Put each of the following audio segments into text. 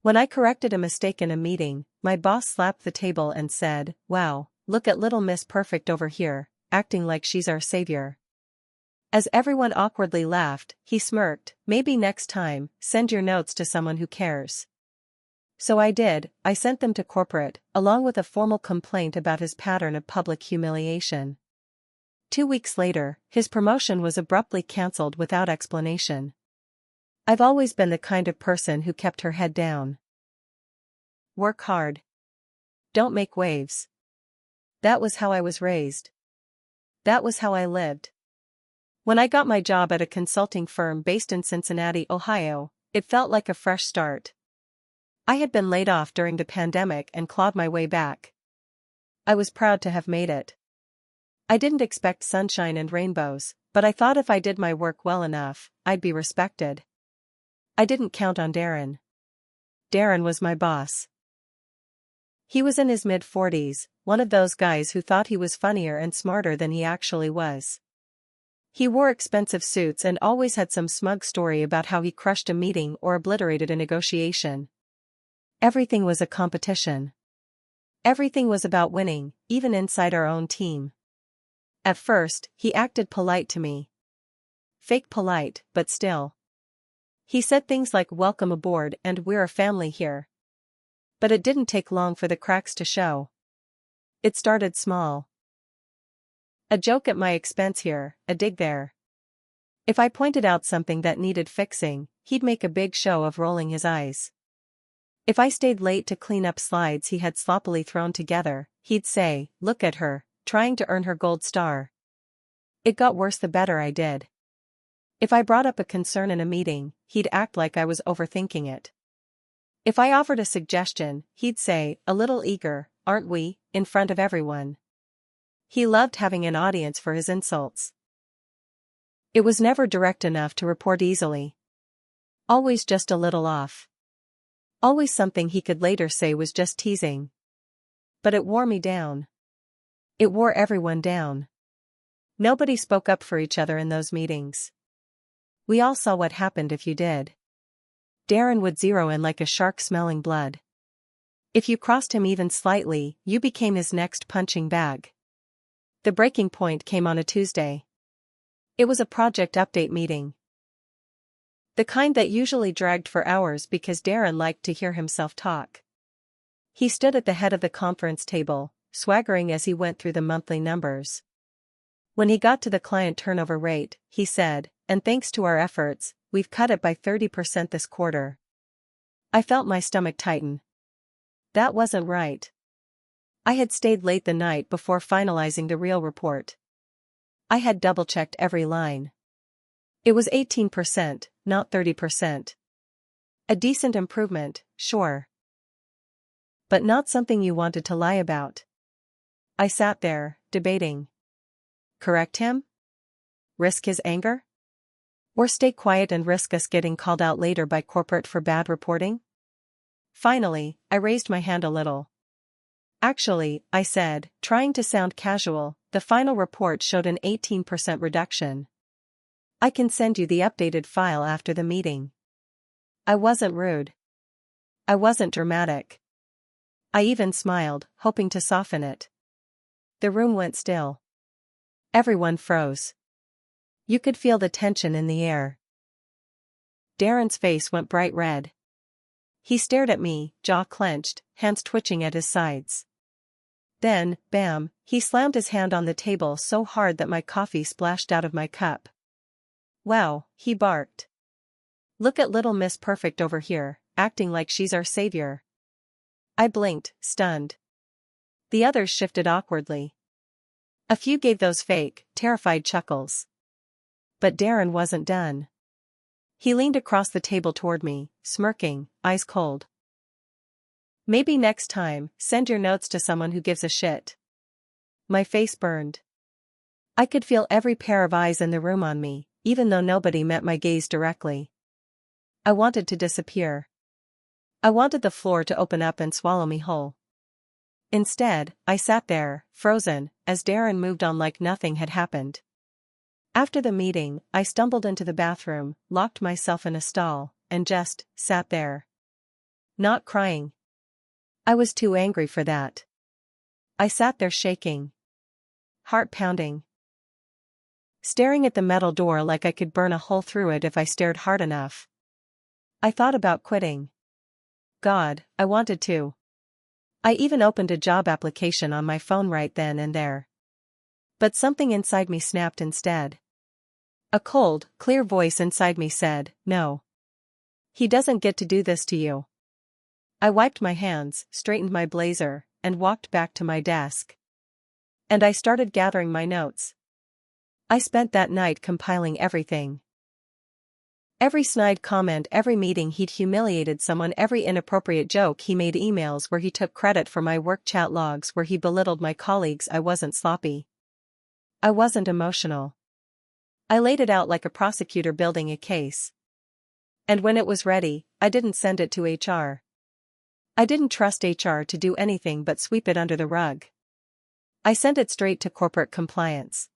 When I corrected a mistake in a meeting, my boss slapped the table and said, "Wow, look at little Miss Perfect over here, acting like she's our savior." As everyone awkwardly laughed, he smirked, "Maybe next time, send your notes to someone who cares." So I did. I sent them to corporate, along with a formal complaint about his pattern of public humiliation. 2 weeks later, his promotion was abruptly cancelled without explanation. I've always been the kind of person who kept her head down. Work hard. Don't make waves. That was how I was raised. That was how I lived. When I got my job at a consulting firm based in Cincinnati, Ohio, it felt like a fresh start. I had been laid off during the pandemic and clawed my way back. I was proud to have made it. I didn't expect sunshine and rainbows, but I thought if I did my work well enough, I'd be respected. I didn't count on Darren. Darren was my boss. He was in his mid-40s, one of those guys who thought he was funnier and smarter than he actually was. He wore expensive suits and always had some smug story about how he crushed a meeting or obliterated a negotiation. Everything was a competition. Everything was about winning, even inside our own team. At first, he acted polite to me. Fake polite, but still. He said things like "welcome aboard" and "we're a family here." But it didn't take long for the cracks to show. It started small. A joke at my expense here, a dig there. If I pointed out something that needed fixing, he'd make a big show of rolling his eyes. If I stayed late to clean up slides he had sloppily thrown together, he'd say, "Look at her, trying to earn her gold star." It got worse the better I did. If I brought up a concern in a meeting, he'd act like I was overthinking it. If I offered a suggestion, he'd say, "A little eager, aren't we," in front of everyone. He loved having an audience for his insults. It was never direct enough to report easily. Always just a little off. Always something he could later say was just teasing. But it wore me down. It wore everyone down. Nobody spoke up for each other in those meetings. We all saw what happened if you did. Darren would zero in like a shark smelling blood. If you crossed him even slightly, you became his next punching bag. The breaking point came on a Tuesday. It was a project update meeting. The kind that usually dragged for hours because Darren liked to hear himself talk. He stood at the head of the conference table, swaggering as he went through the monthly numbers. When he got to the client turnover rate, he said, "And thanks to our efforts, we've cut it by 30% this quarter." I felt my stomach tighten. That wasn't right. I had stayed late the night before finalizing the real report. I had double-checked every line. It was 18%, not 30%. A decent improvement, sure. But not something you wanted to lie about. I sat there, debating. Correct him? Risk his anger? Or stay quiet and risk us getting called out later by corporate for bad reporting? Finally, I raised my hand a little. "Actually," I said, trying to sound casual, "the final report showed an 18% reduction. I can send you the updated file after the meeting." I wasn't rude. I wasn't dramatic. I even smiled, hoping to soften it. The room went still. Everyone froze. You could feel the tension in the air. Darren's face went bright red. He stared at me, jaw clenched, hands twitching at his sides. Then, bam, he slammed his hand on the table so hard that my coffee splashed out of my cup. "Wow," he barked. "Look at little Miss Perfect over here, acting like she's our savior." I blinked, stunned. The others shifted awkwardly. A few gave those fake, terrified chuckles. But Darren wasn't done. He leaned across the table toward me, smirking, eyes cold. "Maybe next time, send your notes to someone who gives a shit." My face burned. I could feel every pair of eyes in the room on me, even though nobody met my gaze directly. I wanted to disappear. I wanted the floor to open up and swallow me whole. Instead, I sat there, frozen, as Darren moved on like nothing had happened. After the meeting, I stumbled into the bathroom, locked myself in a stall, and just sat there. Not crying. I was too angry for that. I sat there shaking. Heart pounding. Staring at the metal door like I could burn a hole through it if I stared hard enough. I thought about quitting. God, I wanted to. I even opened a job application on my phone right then and there. But something inside me snapped instead. A cold, clear voice inside me said, "No. He doesn't get to do this to you." I wiped my hands, straightened my blazer, and walked back to my desk. And I started gathering my notes. I spent that night compiling everything. Every snide comment, every meeting he'd humiliated someone, every inappropriate joke he made, emails where he took credit for my work, chat logs where he belittled my colleagues. I wasn't sloppy. I wasn't emotional. I laid it out like a prosecutor building a case. And when it was ready, I didn't send it to HR. I didn't trust HR to do anything but sweep it under the rug. I sent it straight to corporate compliance.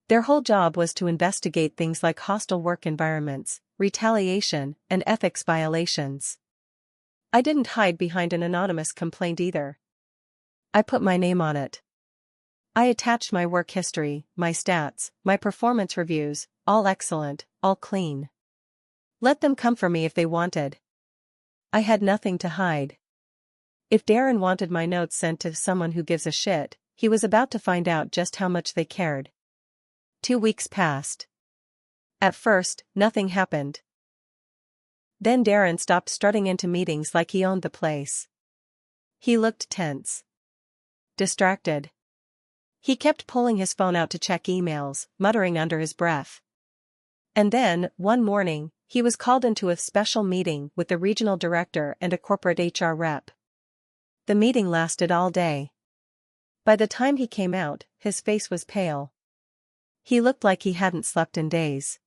Their whole job was to investigate things like hostile work environments, retaliation, and ethics violations. I didn't hide behind an anonymous complaint either. I put my name on it. I attached my work history, my stats, my performance reviews, all excellent, all clean. Let them come for me if they wanted. I had nothing to hide. If Darren wanted my notes sent to someone who gives a shit, he was about to find out just how much they cared. 2 weeks passed. At first, nothing happened. Then Darren stopped strutting into meetings like he owned the place. He looked tense. Distracted. He kept pulling his phone out to check emails, muttering under his breath. And then, one morning, he was called into a special meeting with the regional director and a corporate HR rep. The meeting lasted all day. By the time he came out, his face was pale. He looked like he hadn't slept in days.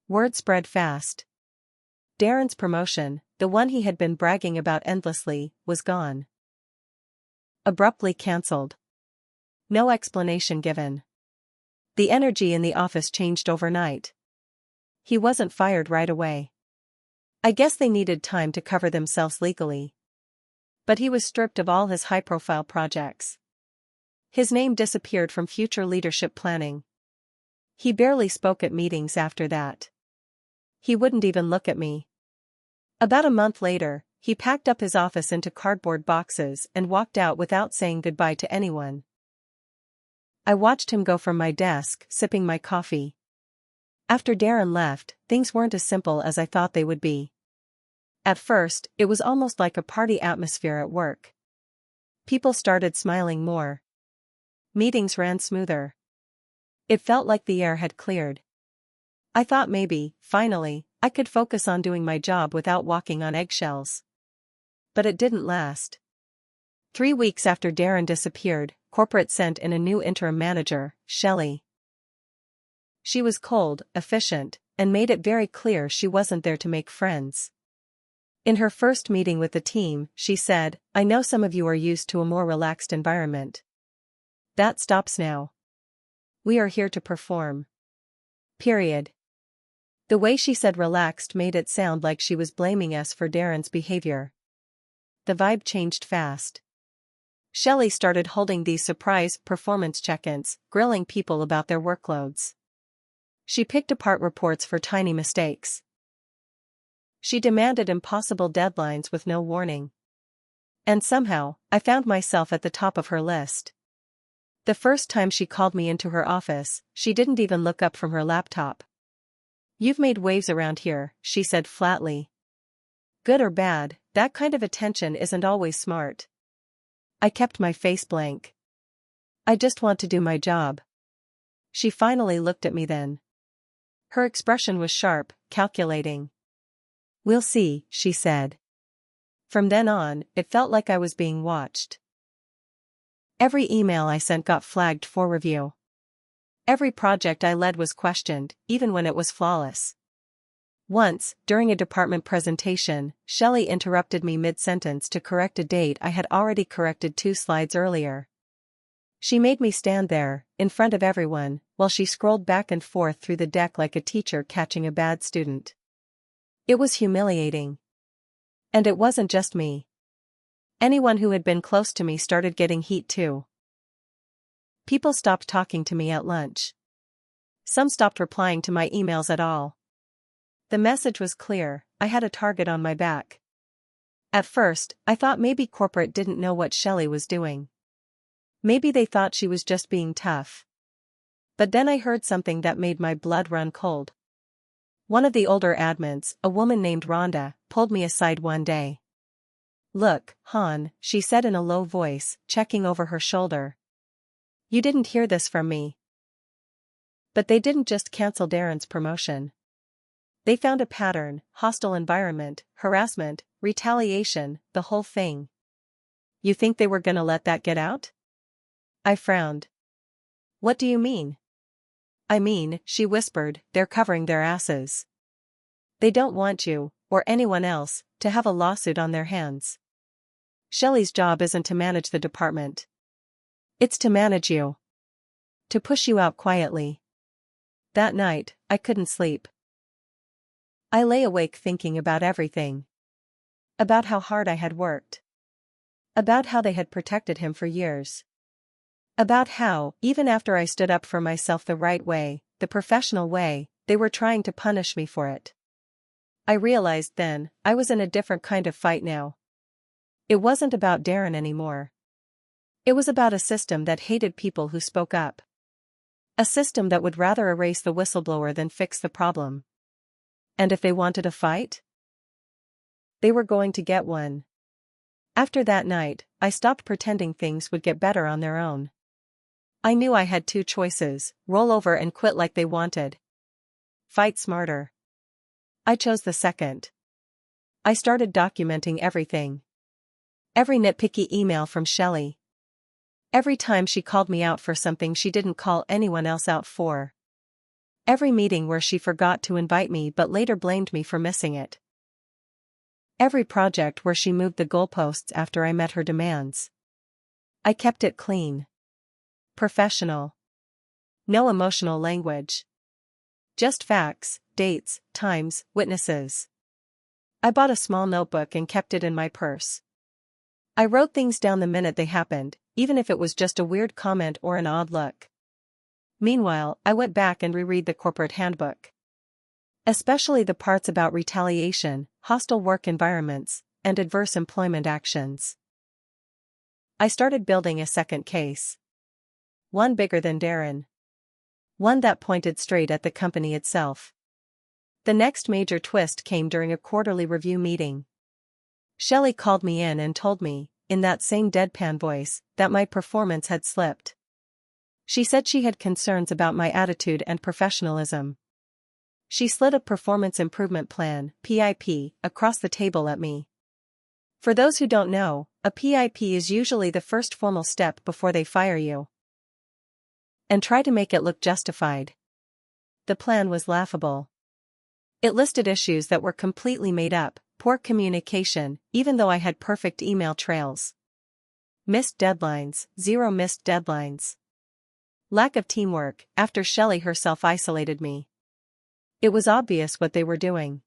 Word spread fast. Darren's promotion, the one he had been bragging about endlessly, was gone. Abruptly cancelled. No explanation given. The energy in the office changed overnight. He wasn't fired right away. I guess they needed time to cover themselves legally. But he was stripped of all his high-profile projects. His name disappeared from future leadership planning. He barely spoke at meetings after that. He wouldn't even look at me. About a month later, he packed up his office into cardboard boxes and walked out without saying goodbye to anyone. I watched him go from my desk, sipping my coffee. After Darren left, things weren't as simple as I thought they would be. At first, it was almost like a party atmosphere at work. People started smiling more. Meetings ran smoother. It felt like the air had cleared. I thought maybe, finally, I could focus on doing my job without walking on eggshells. But it didn't last. 3 weeks after Darren disappeared, corporate sent in a new interim manager, Shelley. She was cold, efficient, and made it very clear she wasn't there to make friends. In her first meeting with the team, she said, "I know some of you are used to a more relaxed environment. That stops now. We are here to perform. Period." The way she said relaxed made it sound like she was blaming us for Darren's behavior. The vibe changed fast. Shelley started holding these surprise performance check-ins, grilling people about their workloads. She picked apart reports for tiny mistakes. She demanded impossible deadlines with no warning. And somehow, I found myself at the top of her list. The first time she called me into her office, she didn't even look up from her laptop. "You've made waves around here," she said flatly. "Good or bad, that kind of attention isn't always smart." I kept my face blank. "I just want to do my job." She finally looked at me then. Her expression was sharp, calculating. "We'll see," she said. From then on, it felt like I was being watched. Every email I sent got flagged for review. Every project I led was questioned, even when it was flawless. Once, during a department presentation, Shelley interrupted me mid-sentence to correct a date I had already corrected 2 slides earlier. She made me stand there, in front of everyone, while she scrolled back and forth through the deck like a teacher catching a bad student. It was humiliating. And it wasn't just me. Anyone who had been close to me started getting heat too. People stopped talking to me at lunch. Some stopped replying to my emails at all. The message was clear: I had a target on my back. At first, I thought maybe corporate didn't know what Shelley was doing. Maybe they thought she was just being tough. But then I heard something that made my blood run cold. One of the older admins, a woman named Rhonda, pulled me aside one day. "Look, Han," she said in a low voice, checking over her shoulder. "You didn't hear this from me. But they didn't just cancel Darren's promotion. They found a pattern: hostile environment, harassment, retaliation, the whole thing. You think they were gonna let that get out?" I frowned. "What do you mean?" "I mean," she whispered, "they're covering their asses. They don't want you, or anyone else, to have a lawsuit on their hands. Shelley's job isn't to manage the department. It's to manage you. To push you out quietly." That night, I couldn't sleep. I lay awake thinking about everything. About how hard I had worked. About how they had protected him for years. About how, even after I stood up for myself the right way, the professional way, they were trying to punish me for it. I realized then, I was in a different kind of fight now. It wasn't about Darren anymore. It was about a system that hated people who spoke up. A system that would rather erase the whistleblower than fix the problem. And if they wanted a fight, they were going to get one. After that night, I stopped pretending things would get better on their own. I knew I had two choices: roll over and quit like they wanted. Fight smarter. I chose the second. I started documenting everything. Every nitpicky email from Shelley. Every time she called me out for something she didn't call anyone else out for. Every meeting where she forgot to invite me but later blamed me for missing it. Every project where she moved the goalposts after I met her demands. I kept it clean. Professional. No emotional language. Just facts, dates, times, witnesses. I bought a small notebook and kept it in my purse. I wrote things down the minute they happened, even if it was just a weird comment or an odd look. Meanwhile, I went back and reread the corporate handbook. Especially the parts about retaliation, hostile work environments, and adverse employment actions. I started building a second case. One bigger than Darren. One that pointed straight at the company itself. The next major twist came during a quarterly review meeting. Shelley called me in and told me, in that same deadpan voice, that my performance had slipped. She said she had concerns about my attitude and professionalism. She slid a performance improvement plan, PIP, across the table at me. For those who don't know, a PIP is usually the first formal step before they fire you. And try to make it look justified. The plan was laughable. It listed issues that were completely made up: poor communication, even though I had perfect email trails. Missed deadlines, 0 missed deadlines. Lack of teamwork, after Shelley herself isolated me. It was obvious what they were doing.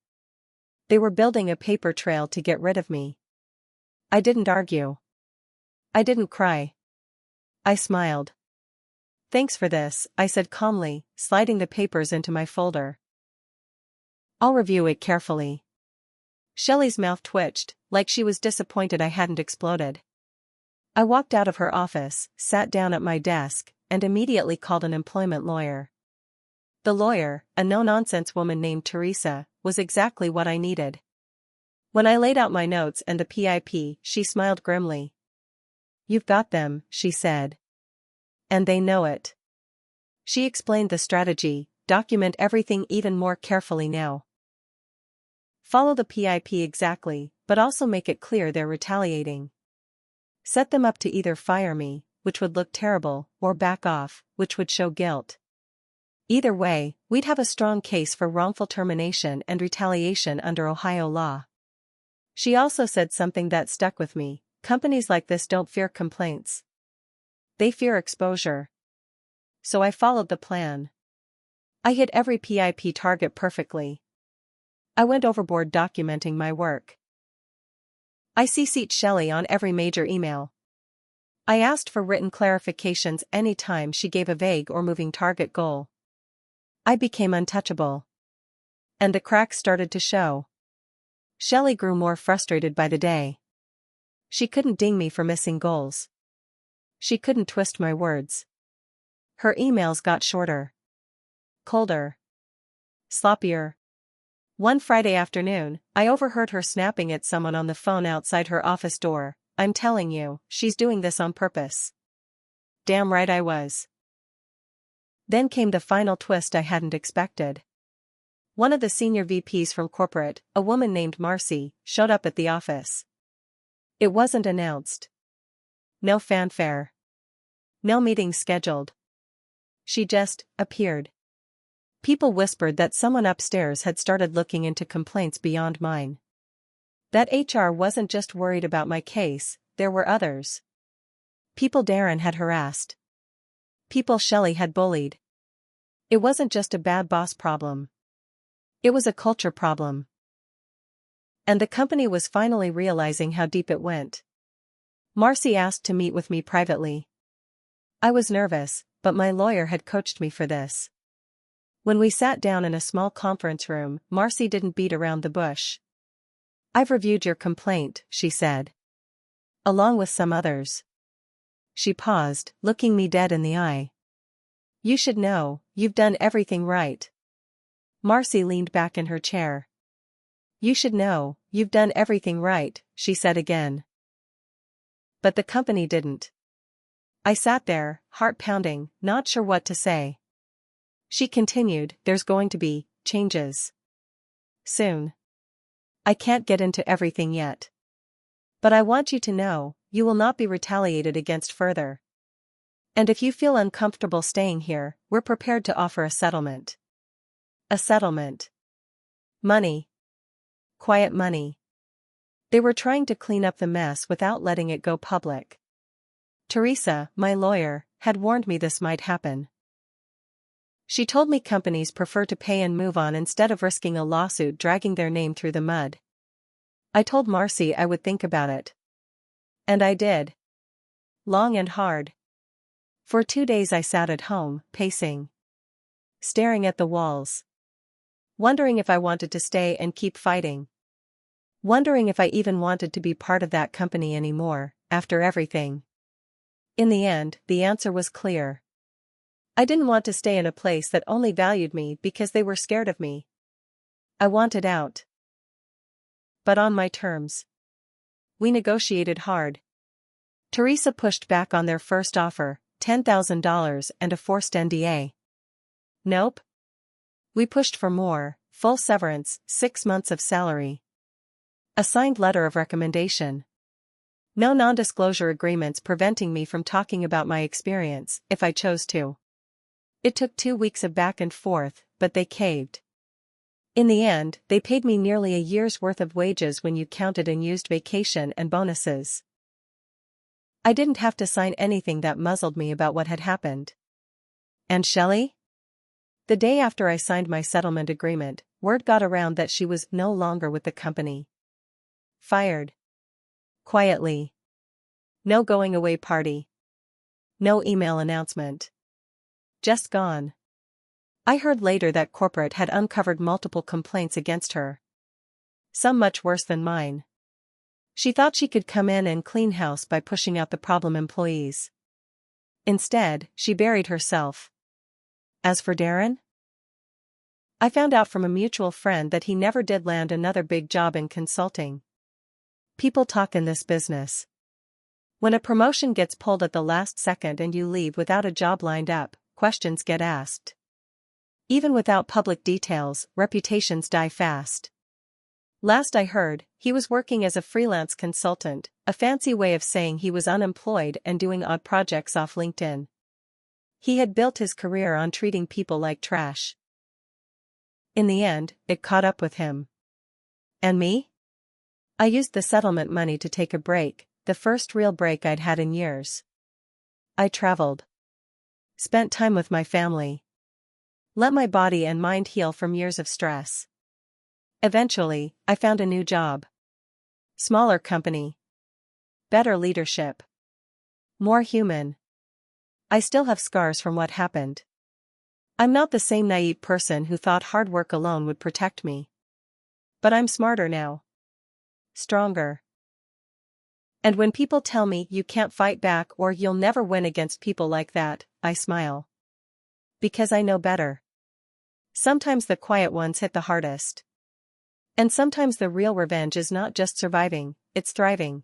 They were building a paper trail to get rid of me. I didn't argue. I didn't cry. I smiled. "Thanks for this," I said calmly, sliding the papers into my folder. "I'll review it carefully." Shelley's mouth twitched, like she was disappointed I hadn't exploded. I walked out of her office, sat down at my desk, and immediately called an employment lawyer. The lawyer, a no-nonsense woman named Teresa, was exactly what I needed. When I laid out my notes and the PIP, she smiled grimly. "You've got them," she said. "And they know it." She explained the strategy: document everything even more carefully now. Follow the PIP exactly, but also make it clear they're retaliating. Set them up to either fire me, which would look terrible, or back off, which would show guilt. Either way, we'd have a strong case for wrongful termination and retaliation under Ohio law. She also said something that stuck with me: companies like this don't fear complaints. They fear exposure. So I followed the plan. I hit every PIP target perfectly. I went overboard documenting my work. I CC'd Shelley on every major email. I asked for written clarifications anytime she gave a vague or moving target goal. I became untouchable. And the cracks started to show. Shelley grew more frustrated by the day. She couldn't ding me for missing goals. She couldn't twist my words. Her emails got shorter. Colder. Sloppier. One Friday afternoon, I overheard her snapping at someone on the phone outside her office door. "I'm telling you, she's doing this on purpose." Damn right I was. Then came the final twist I hadn't expected. One of the senior VPs from corporate, a woman named Marcy, showed up at the office. It wasn't announced. No fanfare. No meeting scheduled. She just appeared. People whispered that someone upstairs had started looking into complaints beyond mine. That HR wasn't just worried about my case, there were others. People Darren had harassed. People Shelley had bullied. It wasn't just a bad boss problem. It was a culture problem. And the company was finally realizing how deep it went. Marcy asked to meet with me privately. I was nervous, but my lawyer had coached me for this. When we sat down in a small conference room, Marcy didn't beat around the bush. "I've reviewed your complaint," she said. "Along with some others." She paused, looking me dead in the eye. "You should know, you've done everything right." Marcy leaned back in her chair. "You should know, you've done everything right," she said again. But the company didn't. I sat there, heart pounding, not sure what to say. She continued, "There's going to be changes. Soon. I can't get into everything yet. But I want you to know, you will not be retaliated against further. And if you feel uncomfortable staying here, we're prepared to offer a settlement." A settlement. Money. Quiet money. They were trying to clean up the mess without letting it go public. Teresa, my lawyer, had warned me this might happen. She told me companies prefer to pay and move on instead of risking a lawsuit dragging their name through the mud. I told Marcy I would think about it. And I did. Long and hard. For 2 days I sat at home, pacing. Staring at the walls. Wondering if I wanted to stay and keep fighting. Wondering if I even wanted to be part of that company anymore, after everything. In the end, the answer was clear. I didn't want to stay in a place that only valued me because they were scared of me. I wanted out. But on my terms. We negotiated hard. Teresa pushed back on their first offer, $10,000 and a forced NDA. Nope. We pushed for more, full severance, 6 months of salary. A signed letter of recommendation. No non-disclosure agreements preventing me from talking about my experience, if I chose to. It took 2 weeks of back and forth, but they caved. In the end, they paid me nearly a year's worth of wages when you counted and used vacation and bonuses. I didn't have to sign anything that muzzled me about what had happened. And Shelley? The day after I signed my settlement agreement, word got around that she was no longer with the company. Fired. Quietly. No going away party. No email announcement. Just gone. I heard later that corporate had uncovered multiple complaints against her. Some much worse than mine. She thought she could come in and clean house by pushing out the problem employees. Instead, she buried herself. As for Darren? I found out from a mutual friend that he never did land another big job in consulting. People talk in this business. When a promotion gets pulled at the last second and you leave without a job lined up, questions get asked. Even without public details, reputations die fast. Last I heard, he was working as a freelance consultant, a fancy way of saying he was unemployed and doing odd projects off LinkedIn. He had built his career on treating people like trash. In the end, it caught up with him. And me? I used the settlement money to take a break, the first real break I'd had in years. I traveled. Spent time with my family. Let my body and mind heal from years of stress. Eventually, I found a new job. Smaller company. Better leadership. More human. I still have scars from what happened. I'm not the same naive person who thought hard work alone would protect me. But I'm smarter now. Stronger. And when people tell me you can't fight back or you'll never win against people like that, I smile. Because I know better. Sometimes the quiet ones hit the hardest. And sometimes the real revenge is not just surviving, it's thriving.